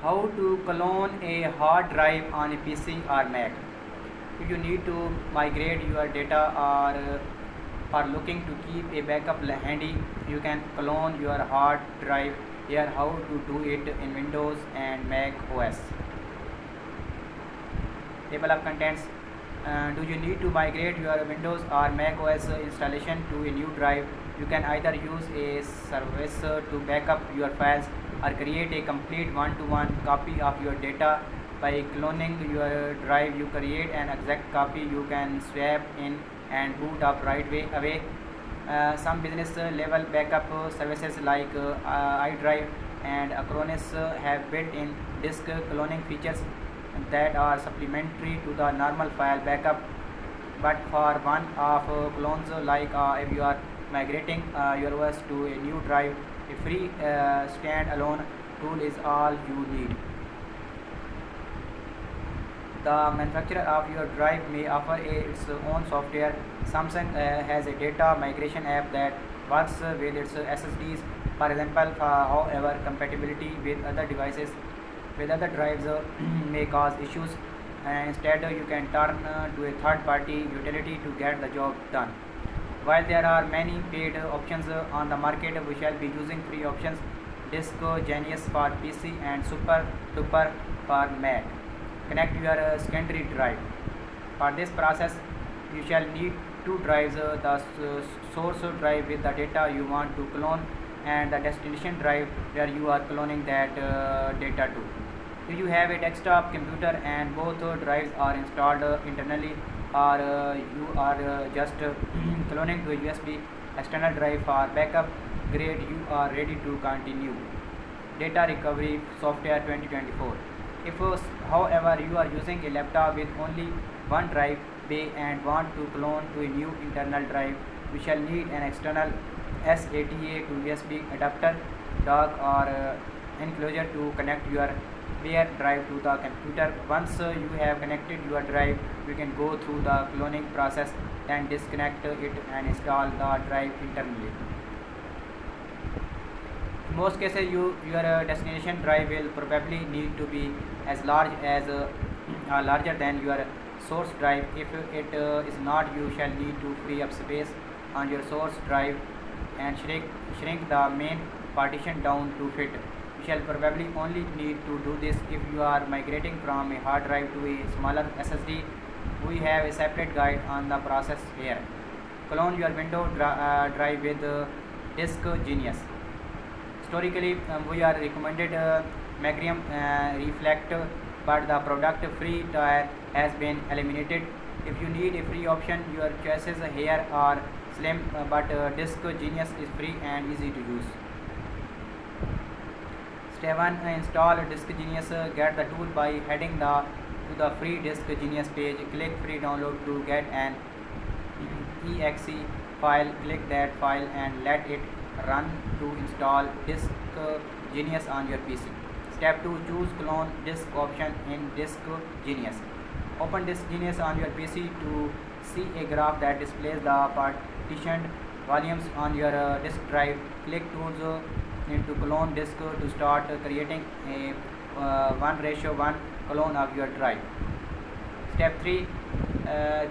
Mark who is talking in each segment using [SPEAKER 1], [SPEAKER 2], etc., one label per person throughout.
[SPEAKER 1] How to clone a hard drive on a PC or Mac. If you need to migrate your data or are looking to keep a backup handy, you can clone your hard drive. Here how to do it in Windows and Mac OS. Table of contents. Do you need to migrate your Windows or Mac OS installation to a new drive? You can either use a service to backup your files or create a complete one-to-one copy of your data by cloning your drive. You create an exact copy you can swap in and boot up away. Some business level backup services like iDrive and Acronis have built-in disk cloning features that are supplementary to the normal file backup. But for one-off clones, like if you are migrating your OS to a new drive, a free standalone tool is all you need. The manufacturer of your drive may offer its own software. Samsung has a data migration app that works with its SSDs. For example, however, compatibility with other devices with other drives may cause issues. Instead, you can turn to a third-party utility to get the job done. While there are many paid options on the market, we shall be using free options: Disk Genius for PC and Super Duper for Mac. Connect your secondary drive. For this process, you shall need two drives: the source drive with the data you want to clone, and the destination drive where you are cloning that data to. If you have a desktop computer and both drives are installed internally, or you are just cloning to a USB external drive for backup, great, you are ready to continue. Data recovery software 2024. If, however, you are using a laptop with only one drive bay and want to clone to a new internal drive, we shall need an external SATA to USB adapter, dock, or enclosure to connect your bare drive to the computer. Once you have connected your drive, you can go through the cloning process, then disconnect it and install the drive internally. In most cases, your destination drive will probably need to be as large as larger than your source drive. If it is not, you shall need to free up space on your source drive and shrink the main partition down to fit. You shall probably only need to do this if you are migrating from a hard drive to a smaller SSD. We have a separate guide on the process here. Clone your Windows drive with Disk Genius. Historically, we are recommended Magnum Reflect, but the product free tier has been eliminated. If you need a free option, your choices here are slim, but Disk Genius is free and easy to use. Step 1. Install Disk Genius. Get the tool by heading to the free Disk Genius page. Click free download to get an exe file. Click that file and let it run to install Disk Genius on your PC. Step 2. Choose clone disk option in Disk Genius. Open Disk Genius on your PC to see a graph that displays the partitioned volumes on your disk drive. Click tools into clone disk to start creating a 1:1 clone of your drive. Step 3.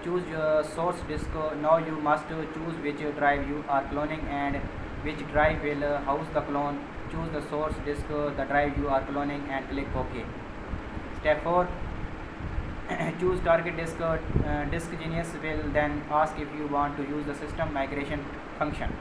[SPEAKER 1] Choose your source disk. Now you must choose which drive you are cloning and which drive will house the clone. Choose the source disk, the drive you are cloning, and click OK. Step 4. Choose target disk. Disk Genius will then ask if you want to use the system migration function.